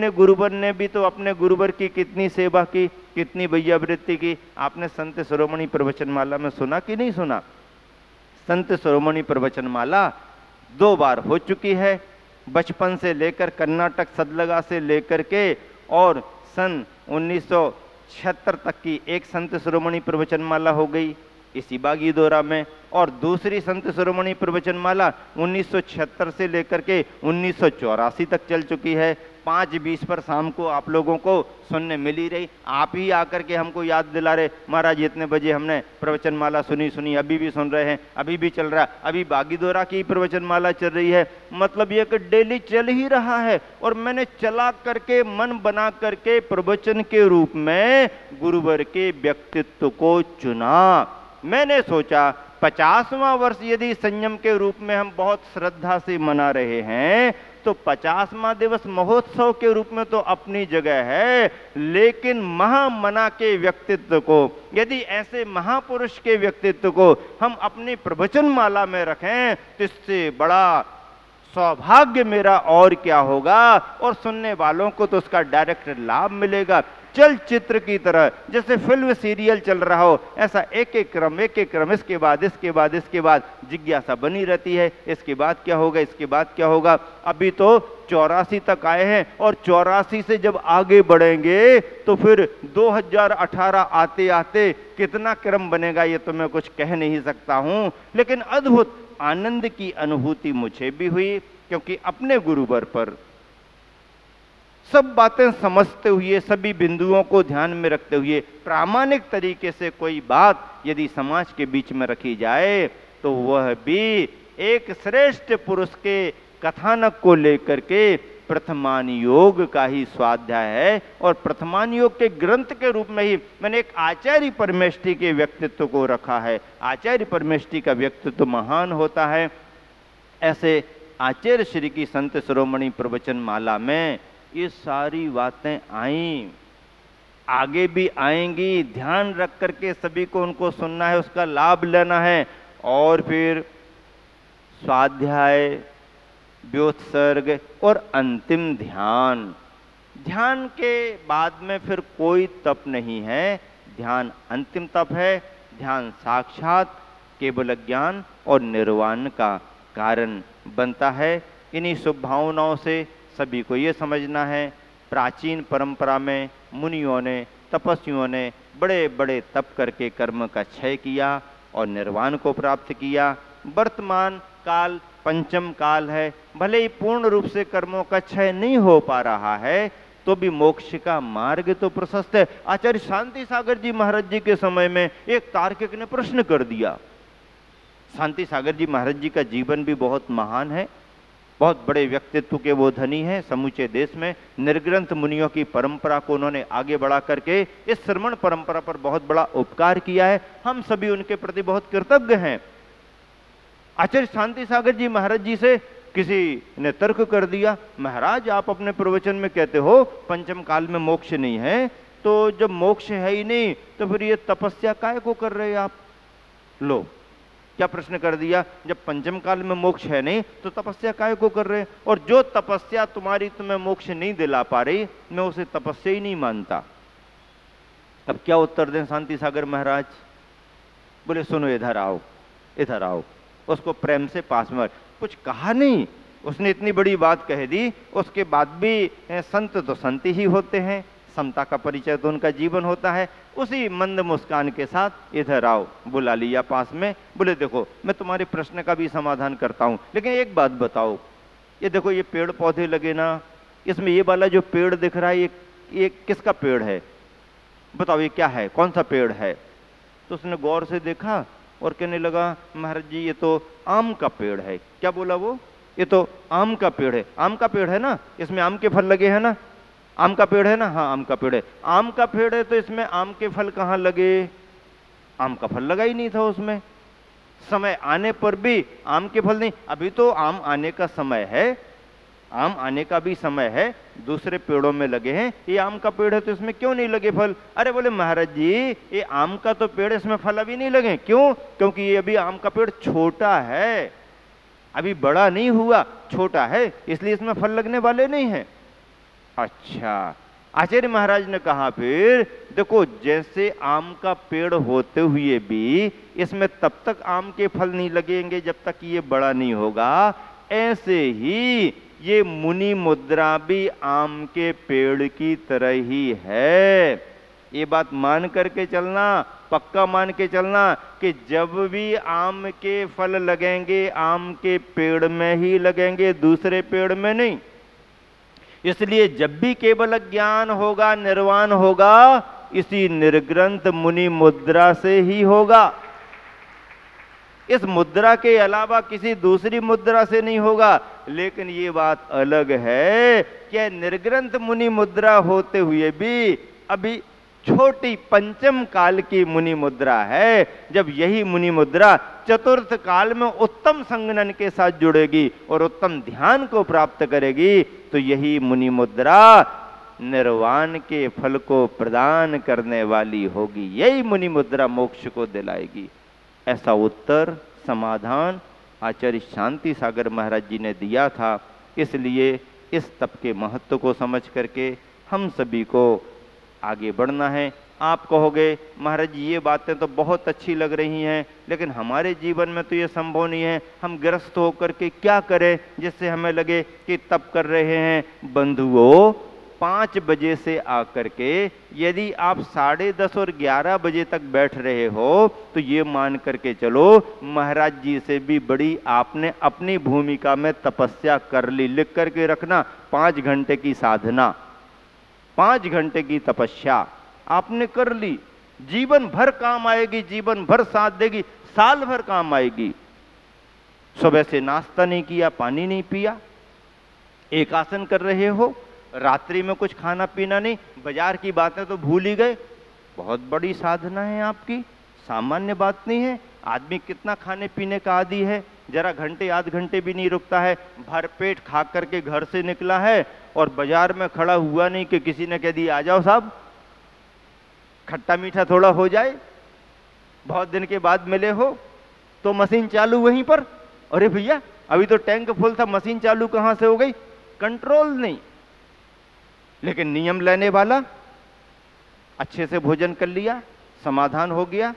अपने गुरुवर ने भी तो अपने गुरुवर की कितनी सेवा की, कितनी वैयावृत्ति की। आपने संत शिरोमणि प्रवचनमाला में सुना कि नहीं सुना? संत शिरोमणि प्रवचनमाला 2 बार हो चुकी है, बचपन से लेकर कर्नाटक सदलगा से लेकर के और सन 1976 तक की एक संत शिरोमणि प्रवचनमाला हो गई इसी बागीदोरा में, और दूसरी संत शिरोमणि प्रवचनमाला 1976 से लेकर के 1984 तक चल चुकी है। 5:20 पर शाम को आप लोगों को सुनने मिल ही रही। आप ही आकर के हमको याद दिला रहे, महाराज इतने बजे हमने प्रवचनमाला सुनी, अभी भी सुन रहे हैं, अभी भी चल रहा है, अभी बागीदोरा की प्रवचनमाला चल रही है। मतलब ये कि डेली चल ही रहा है। और मैंने चला करके मन बना करके प्रवचन के रूप में गुरुवर के व्यक्तित्व को चुना। मैंने सोचा 50वां वर्ष यदि संयम के रूप में हम बहुत श्रद्धा से मना रहे हैं तो 50वां दिवस महोत्सव के रूप में तो अपनी जगह है, लेकिन महामना के व्यक्तित्व को, यदि ऐसे महापुरुष के व्यक्तित्व को हम अपनी प्रवचनमाला में रखें तो इससे बड़ा सौभाग्य मेरा और क्या होगा। और सुनने वालों को तो उसका डायरेक्ट लाभ मिलेगा। चलचित्र की तरह जैसे फिल्म सीरियल चल रहा हो, ऐसा एक एक क्रम इसके बाद जिज्ञासा बनी रहती है, इसके बाद क्या होगा, इसके बाद क्या होगा। अभी तो 84 तक आए हैं और 84 से जब आगे बढ़ेंगे तो फिर 2018 आते आते कितना क्रम बनेगा ये तो मैं कुछ कह नहीं सकता हूं। लेकिन अद्भुत आनंद की अनुभूति मुझे भी हुई, क्योंकि अपने गुरुवर पर सब बातें समझते हुए, सभी बिंदुओं को ध्यान में रखते हुए प्रामाणिक तरीके से कोई बात यदि समाज के बीच में रखी जाए तो वह भी एक श्रेष्ठ पुरुष के कथानक को लेकर के प्रथमान योग का ही स्वाध्याय है। और प्रथमान योग के ग्रंथ के रूप में ही मैंने एक आचार्य परमेष्ठी के व्यक्तित्व को रखा है। आचार्य परमेष्ठी का व्यक्तित्व महान होता है। ऐसे आचार्य श्री की संत शिरोमणि प्रवचनमाला में ये सारी बातें आई, आगे भी आएंगी। ध्यान रख करके सभी को उनको सुनना है, उसका लाभ लेना है। और फिर स्वाध्याय, व्योत्सर्ग और अंतिम ध्यान। ध्यान के बाद में फिर कोई तप नहीं है, ध्यान अंतिम तप है। ध्यान साक्षात केवल ज्ञान और निर्वाण का कारण बनता है। इन्हीं शुभ भावनाओं से सभी को ये समझना है, प्राचीन परंपरा में मुनियों ने, तपस्वियों ने बड़े बड़े तप करके कर्म का क्षय किया और निर्वाण को प्राप्त किया। वर्तमान काल पंचम काल है, भले ही पूर्ण रूप से कर्मों का क्षय नहीं हो पा रहा है तो भी मोक्ष का मार्ग तो प्रशस्त है। आचार्य शांति सागर जी महाराज जी के समय में एक तार्किक ने प्रश्न कर दिया। शांति सागर जी महाराज जी का जीवन भी बहुत महान है, बहुत बड़े व्यक्तित्व के वो धनी हैं। समूचे देश में निर्ग्रंथ मुनियों की परंपरा को उन्होंने आगे बढ़ा करके इस श्रमण परंपरा पर बहुत बड़ा उपकार किया है। हम सभी उनके प्रति बहुत कृतज्ञ हैं। आचार्य शांति सागर जी महाराज जी से किसी ने तर्क कर दिया, महाराज आप अपने प्रवचन में कहते हो पंचम काल में मोक्ष नहीं है, तो जब मोक्ष है ही नहीं तो फिर ये तपस्या काहे को कर रहे हैं आप? लो क्या प्रश्न कर दिया, जब पंचम काल में मोक्ष है नहीं तो तपस्या काहे को कर रहे हैं? और जो तपस्या तुम्हारी तुम्हें मोक्ष नहीं दिला पा रही, मैं उसे तपस्या ही नहीं मानता। अब क्या उत्तर दें शांति सागर महाराज? बोले सुनो इधर आओ, इधर आओ। उसको प्रेम से पास में, कुछ कहा नहीं, उसने इतनी बड़ी बात कह दी। उसके बाद भी संत तो संत ही होते हैं, समता का परिचय तो उनका जीवन होता है। उसी मंद मुस्कान के साथ इधर आओ बुला लिया पास में। बोले देखो मैं तुम्हारे प्रश्न का भी समाधान करता हूं, लेकिन एक बात बताओ, ये देखो ये पेड़ पौधे लगे ना, इसमें ये वाला जो पेड़ दिख रहा है ये किसका पेड़ है? बताओ ये क्या है, कौन सा पेड़ है? तो उसने गौर से देखा और कहने लगा महाराज जी ये तो आम का पेड़ है। क्या बोला वो? ये तो आम का पेड़ है। आम का पेड़ है ना, इसमें आम के फल लगे हैं ना? आम का पेड़ है ना? हाँ आम का पेड़ है। आम का पेड़ है तो इसमें आम के फल कहाँ लगे? आम का फल लगा ही नहीं था उसमें। समय आने पर भी आम के फल नहीं। अभी तो आम आने का समय है, आम आने का भी समय है, दूसरे पेड़ों में लगे हैं। ये आम का पेड़ है तो इसमें क्यों नहीं लगे फल? अरे बोले महाराज जी ये आम का तो पेड़, इसमें फल अभी नहीं लगे। क्यों? क्योंकि ये अभी आम का पेड़ छोटा है, अभी बड़ा नहीं हुआ, छोटा है, इसलिए इसमें फल लगने वाले नहीं है। अच्छा, आचार्य महाराज ने कहा फिर देखो, जैसे आम का पेड़ होते हुए भी इसमें तब तक आम के फल नहीं लगेंगे जब तक ये बड़ा नहीं होगा, ऐसे ही ये मुनि मुद्रा भी आम के पेड़ की तरह ही है। ये बात मान करके चलना, पक्का मान के चलना कि जब भी आम के फल लगेंगे आम के पेड़ में ही लगेंगे, दूसरे पेड़ में नहीं। इसलिए जब भी केवल ज्ञान होगा, निर्वाण होगा, इसी निर्ग्रंथ मुनि मुद्रा से ही होगा। इस मुद्रा के अलावा किसी दूसरी मुद्रा से नहीं होगा। लेकिन ये बात अलग है कि निर्ग्रंथ मुनि मुद्रा होते हुए भी अभी छोटी पंचम काल की मुनि मुद्रा है। जब यही मुनि मुद्रा चतुर्थ काल में उत्तम संगनन के साथ जुड़ेगी और उत्तम ध्यान को प्राप्त करेगी, तो यही मुनि मुद्रा निर्वाण के फल को प्रदान करने वाली होगी। यही मुनि मुद्रा मोक्ष को दिलाएगी। ऐसा उत्तर समाधान आचार्य शांति सागर महाराज जी ने दिया था। इसलिए इस तप के महत्व को समझ करके हम सभी को आगे बढ़ना है। आप कहोगे महाराज जी ये बातें तो बहुत अच्छी लग रही हैं, लेकिन हमारे जीवन में तो ये संभव नहीं है। हम ग्रस्त होकर के क्या करें जिससे हमें लगे कि तप कर रहे हैं। बंधुओं, 5 बजे से आकर के यदि आप 10:30 और 11 बजे तक बैठ रहे हो तो ये मान करके चलो महाराज जी से भी बड़ी आपने अपनी भूमिका में तपस्या कर ली। लिख करके रखना, 5 घंटे की साधना, 5 घंटे की तपस्या आपने कर ली। जीवन भर काम आएगी, जीवन भर साथ देगी, साल भर काम आएगी। सुबह से नाश्ता नहीं किया, पानी नहीं पिया, एक आसन कर रहे हो, रात्रि में कुछ खाना पीना नहीं, बाजार की बातें तो भूल ही गए। बहुत बड़ी साधना है आपकी, सामान्य बात नहीं है। आदमी कितना खाने पीने का आदी है, जरा घंटे आध घंटे भी नहीं रुकता है। भरपेट खा करके घर से निकला है और बाजार में खड़ा हुआ नहीं कि किसी ने कह दिया आ जाओ साहब, खट्टा मीठा थोड़ा हो जाए। बहुत दिन के बाद मिले हो तो मशीन चालू वहीं पर, अरे भैया अभी तो टैंक फुल था, मशीन चालू कहां से हो गई? कंट्रोल नहीं। लेकिन नियम लेने वाला अच्छे से भोजन कर लिया, समाधान हो गया,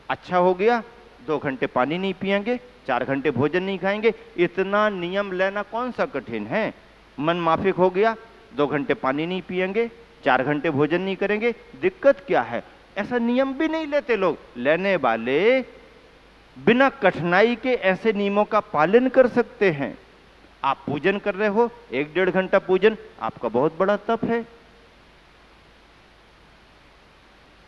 अच्छा हो गया, 2 घंटे पानी नहीं पिएंगे, 4 घंटे भोजन नहीं खाएंगे। इतना नियम लेना कौन सा कठिन है? मन माफिक हो गया, 2 घंटे पानी नहीं पिएंगे, 4 घंटे भोजन नहीं करेंगे, दिक्कत क्या है? ऐसा नियम भी नहीं लेते लोग। लेने वाले बिना कठिनाई के ऐसे नियमों का पालन कर सकते हैं। आप पूजन कर रहे हो, 1-1.5 घंटा पूजन, आपका बहुत बड़ा तप है।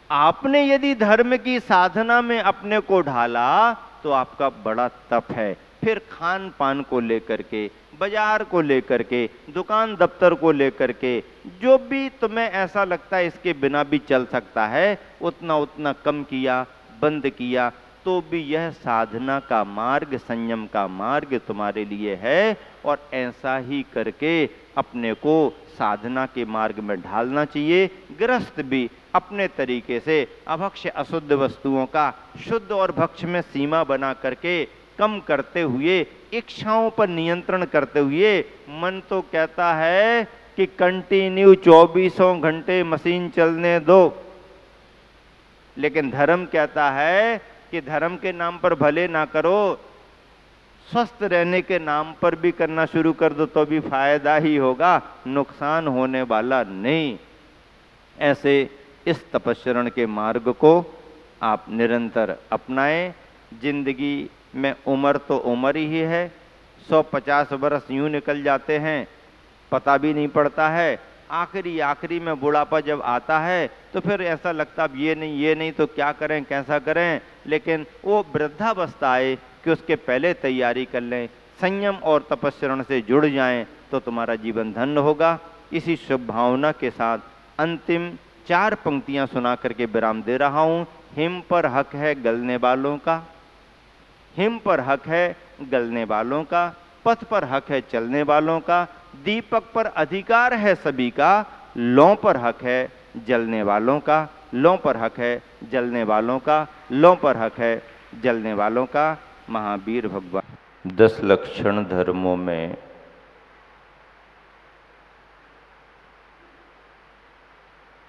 आपने यदि धर्म की साधना में अपने को ढाला तो आपका बड़ा तप है। फिर खान पान को लेकर के, बाजार को लेकर के, दुकान दफ्तर को लेकर के, जो भी तुम्हें ऐसा लगता है इसके बिना भी चल सकता है, उतना उतना कम किया, बंद किया, तो भी यह साधना का मार्ग, संयम का मार्ग तुम्हारे लिए है। और ऐसा ही करके अपने को साधना के मार्ग में ढालना चाहिए। गृहस्थ भी अपने तरीके से अभक्ष्य अशुद्ध वस्तुओं का शुद्ध और भक्ष्य में सीमा बना करके कम करते हुए, इच्छाओं पर नियंत्रण करते हुए, मन तो कहता है कि कंटिन्यू 24 घंटे मशीन चलने दो, लेकिन धर्म कहता है कि धर्म के नाम पर भले ना करो, स्वस्थ रहने के नाम पर भी करना शुरू कर दो तो भी फायदा ही होगा, नुकसान होने वाला नहीं। ऐसे इस तपस्चरण के मार्ग को आप निरंतर अपनाएं। जिंदगी में उम्र तो उम्र ही है, 150 वर्ष यूं निकल जाते हैं, पता भी नहीं पड़ता है। आखिरी में बुढ़ापा जब आता है तो फिर ऐसा लगता अब ये नहीं तो क्या करें, कैसा करें। लेकिन वो वृद्धावस्था आए कि उसके पहले तैयारी कर लें, संयम और तपस्चरण से जुड़ जाएं तो तुम्हारा जीवन धन्य होगा। इसी शुभ भावना के साथ अंतिम 4 पंक्तियां सुना करके विराम दे रहा हूँ। हिम पर हक है गलने वालों का, हिम पर हक है गलने वालों का, पथ पर हक है चलने वालों का, दीपक पर अधिकार है सभी का, लौ पर हक है जलने वालों का, लौ पर हक है जलने वालों का, लौ पर हक है जलने वालों का। महावीर भगवान 10 लक्षण धर्मों में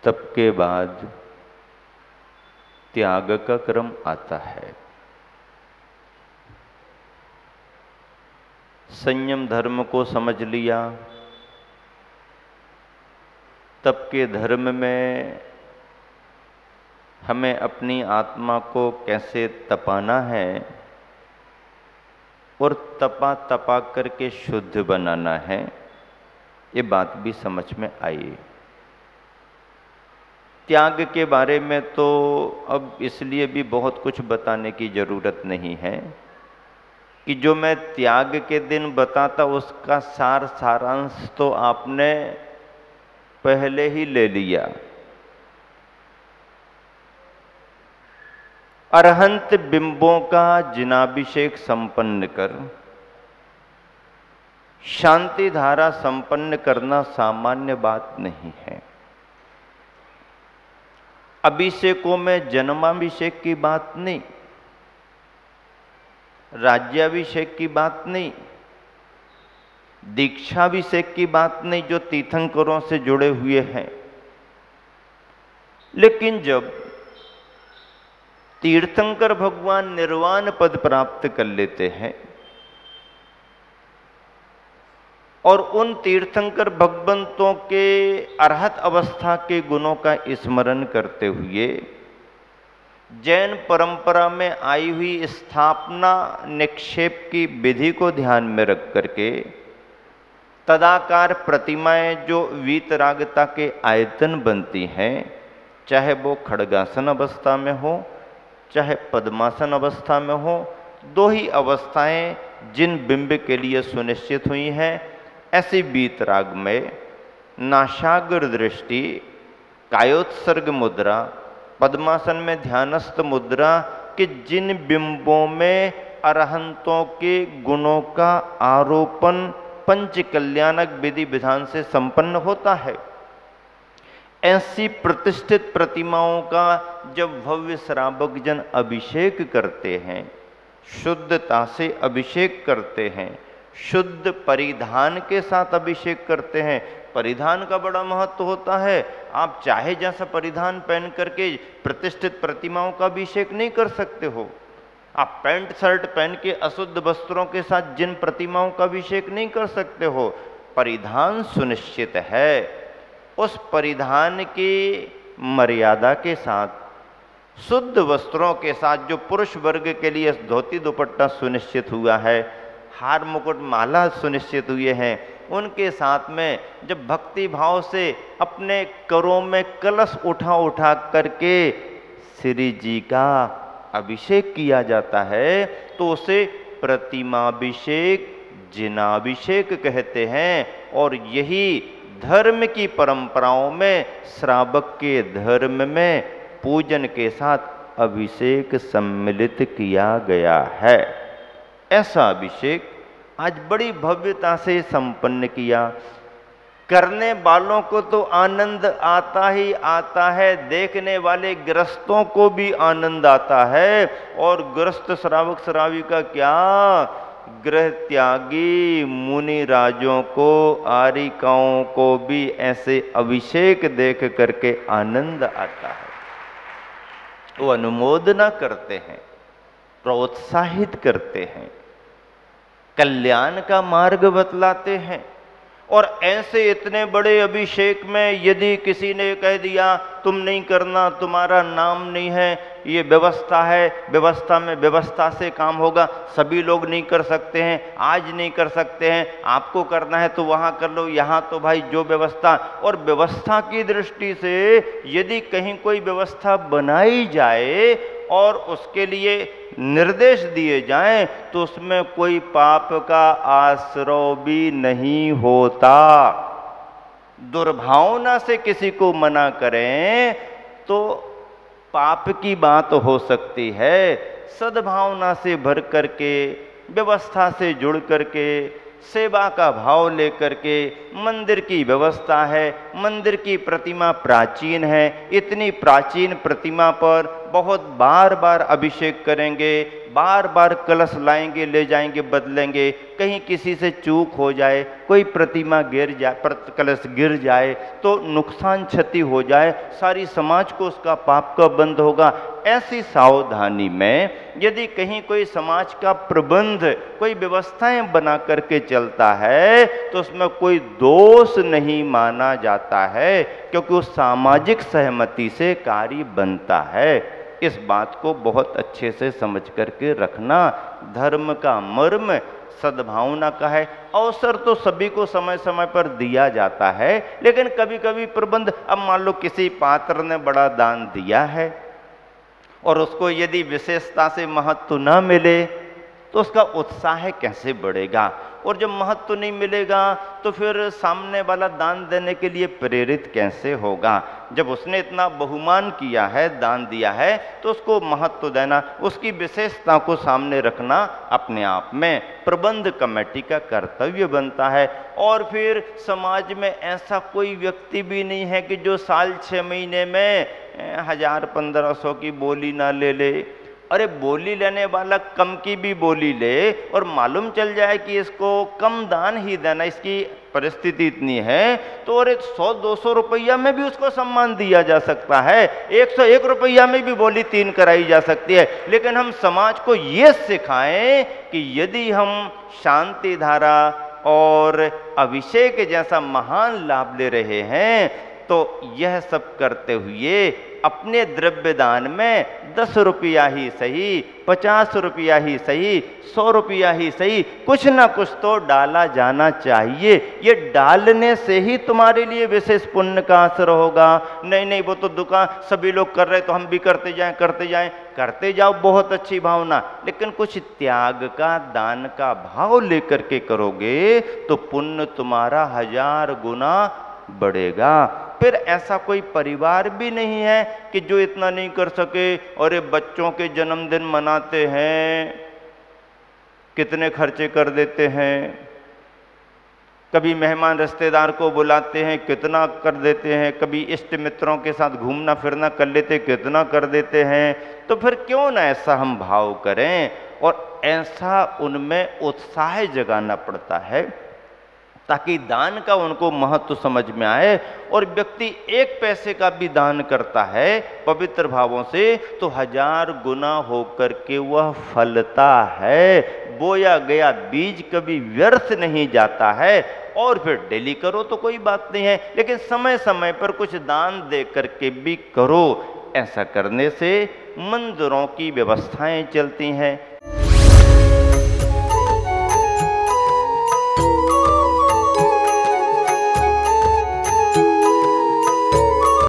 तप के बाद त्याग का क्रम आता है। संयम धर्म को समझ लिया, तप के धर्म में हमें अपनी आत्मा को कैसे तपाना है और तपा तपा करके शुद्ध बनाना है, ये बात भी समझ में आई। त्याग के बारे में तो अब इसलिए भी बहुत कुछ बताने की जरूरत नहीं है कि जो मैं त्याग के दिन बताता उसका सारांश तो आपने पहले ही ले लिया। अरहंत बिंबों का जिनाभिषेक संपन्न कर शांति धारा संपन्न करना सामान्य बात नहीं है। अभिषेकों में जन्माभिषेक की बात नहीं, राज्याभिषेक की बात नहीं, दीक्षाभिषेक की बात नहीं जो तीर्थंकरों से जुड़े हुए हैं। लेकिन जब तीर्थंकर भगवान निर्वाण पद प्राप्त कर लेते हैं और उन तीर्थंकर भगवंतों के अरहत अवस्था के गुणों का स्मरण करते हुए जैन परंपरा में आई हुई स्थापना निक्षेप की विधि को ध्यान में रख करके तदाकार प्रतिमाएं जो वीतरागता के आयतन बनती हैं, चाहे वो खड्गासन अवस्था में हो चाहे पद्मासन अवस्था में हो, दो ही अवस्थाएं जिन बिंब के लिए सुनिश्चित हुई हैं, ऐसी वीतराग में नाशाग्र दृष्टि, कायोत्सर्ग मुद्रा, पद्मासन में ध्यानस्थ मुद्रा के जिन बिंबों में अरहंतों के गुणों का आरोपण पंच कल्याणक विधि विधान से संपन्न होता है, ऐसी प्रतिष्ठित प्रतिमाओं का जब भव्य श्रावक जन अभिषेक करते हैं, शुद्धता से अभिषेक करते हैं, शुद्ध परिधान के साथ अभिषेक करते हैं। परिधान का बड़ा महत्व होता है। आप चाहे जैसा परिधान पहन करके प्रतिष्ठित प्रतिमाओं का अभिषेक नहीं कर सकते हो। आप पैंट शर्ट पहन के अशुद्ध वस्त्रों के साथ जिन प्रतिमाओं का अभिषेक नहीं कर सकते हो। परिधान सुनिश्चित है, उस परिधान की मर्यादा के साथ शुद्ध वस्त्रों के साथ जो पुरुष वर्ग के लिए धोती दुपट्टा सुनिश्चित हुआ है, हार मुकुट माला सुनिश्चित हुए हैं, उनके साथ में जब भक्ति भाव से अपने करों में कलश उठा उठा करके श्री जी का अभिषेक किया जाता है तो उसे प्रतिमाभिषेक, जिनाभिषेक कहते हैं। और यही धर्म की परंपराओं में श्रावक के धर्म में पूजन के साथ अभिषेक सम्मिलित किया गया है। ऐसा अभिषेक आज बड़ी भव्यता से संपन्न किया। करने वालों को तो आनंद आता ही आता है, देखने वाले गृहस्थों को भी आनंद आता है। और गृहस्थ श्रावक श्राविका क्या, गृह त्यागी मुनि राजों को, आरिकाओं को भी ऐसे अभिषेक देख करके आनंद आता है। वो अनुमोदना करते हैं, प्रोत्साहित करते हैं, कल्याण का मार्ग बतलाते हैं। और ऐसे इतने बड़े अभिषेक में यदि किसी ने कह दिया तुम नहीं करना, तुम्हारा नाम नहीं है, ये व्यवस्था है, व्यवस्था में व्यवस्था से काम होगा, सभी लोग नहीं कर सकते हैं, आज नहीं कर सकते हैं, आपको करना है तो वहाँ कर लो, यहाँ तो भाई जो व्यवस्था। और व्यवस्था की दृष्टि से यदि कहीं कोई व्यवस्था बनाई जाए और उसके लिए निर्देश दिए जाएं तो उसमें कोई पाप का आश्रय भी नहीं होता। दुर्भावना से किसी को मना करें तो पाप की बात हो सकती है। सद्भावना से भर करके, व्यवस्था से जुड़ करके, सेवा का भाव लेकर के, मंदिर की व्यवस्था है, मंदिर की प्रतिमा प्राचीन है, इतनी प्राचीन प्रतिमा पर बहुत बार बार अभिषेक करेंगे, बार बार कलश लाएंगे, ले जाएंगे, बदलेंगे, कहीं किसी से चूक हो जाए, कोई प्रतिमा गिर जाए, कलश गिर जाए तो नुकसान क्षति हो जाए, सारी समाज को उसका पाप का बंध होगा। ऐसी सावधानी में यदि कहीं कोई समाज का प्रबंध, कोई व्यवस्थाएं बना करके चलता है तो उसमें कोई दोष नहीं माना जाता है, क्योंकि उस सामाजिक सहमति से कार्य बनता है। इस बात को बहुत अच्छे से समझ करके रखना। धर्म का मर्म सद्भावना का है। अवसर तो सभी को समय समय पर दिया जाता है, लेकिन कभी कभी प्रबंध, अब मान लो किसी पात्र ने बड़ा दान दिया है और उसको यदि विशेषता से महत्व न मिले तो उसका उत्साह कैसे बढ़ेगा, और जब महत्व नहीं मिलेगा तो फिर सामने वाला दान देने के लिए प्रेरित कैसे होगा। जब उसने इतना बहुमान किया है, दान दिया है, तो उसको महत्व देना, उसकी विशेषता को सामने रखना अपने आप में प्रबंध कमेटी का कर्तव्य बनता है। और फिर समाज में ऐसा कोई व्यक्ति भी नहीं है कि जो साल 6 महीने में 1000-1500 की बोली ना ले ले। अरे बोली लेने वाला कम की भी बोली ले और मालूम चल जाए कि इसको कम दान ही देना, इसकी परिस्थिति इतनी है, तो अरे 100-200 रुपया में भी उसको सम्मान दिया जा सकता है, 101 रुपया में भी बोली 3 कराई जा सकती है। लेकिन हम समाज को ये सिखाएं कि यदि हम शांति धारा और अभिषेक जैसा महान लाभ ले रहे हैं तो यह सब करते हुए अपने द्रव्य दान में 10 रुपया ही सही, 50 रुपया ही सही, 100 रुपया ही सही, कुछ ना कुछ तो डाला जाना चाहिए। ये डालने से ही तुम्हारे लिए विशेष पुण्य का असर होगा। नहीं नहीं, वो तो दुकान सभी लोग कर रहे तो हम भी करते जाएं, करते जाएं, करते जाओ, बहुत अच्छी भावना, लेकिन कुछ त्याग का, दान का भाव लेकर के करोगे तो पुण्य तुम्हारा 1000 गुना बढ़ेगा। फिर ऐसा कोई परिवार भी नहीं है कि जो इतना नहीं कर सके। और ये बच्चों के जन्मदिन मनाते हैं, कितने खर्चे कर देते हैं, कभी मेहमान रिश्तेदार को बुलाते हैं, कितना कर देते हैं, कभी इष्ट मित्रों के साथ घूमना फिरना कर लेते, कितना कर देते हैं। तो फिर क्यों ना ऐसा हम भाव करें और ऐसा उनमें उत्साह जगाना पड़ता है ताकि दान का उनको महत्व समझ में आए। और व्यक्ति 1 पैसे का भी दान करता है पवित्र भावों से तो 1000 गुना होकर के वह फलता है। बोया गया बीज कभी व्यर्थ नहीं जाता है। और फिर डेली करो तो कोई बात नहीं है, लेकिन समय समय पर कुछ दान दे करके भी करो। ऐसा करने से मंदिरों की व्यवस्थाएं चलती हैं,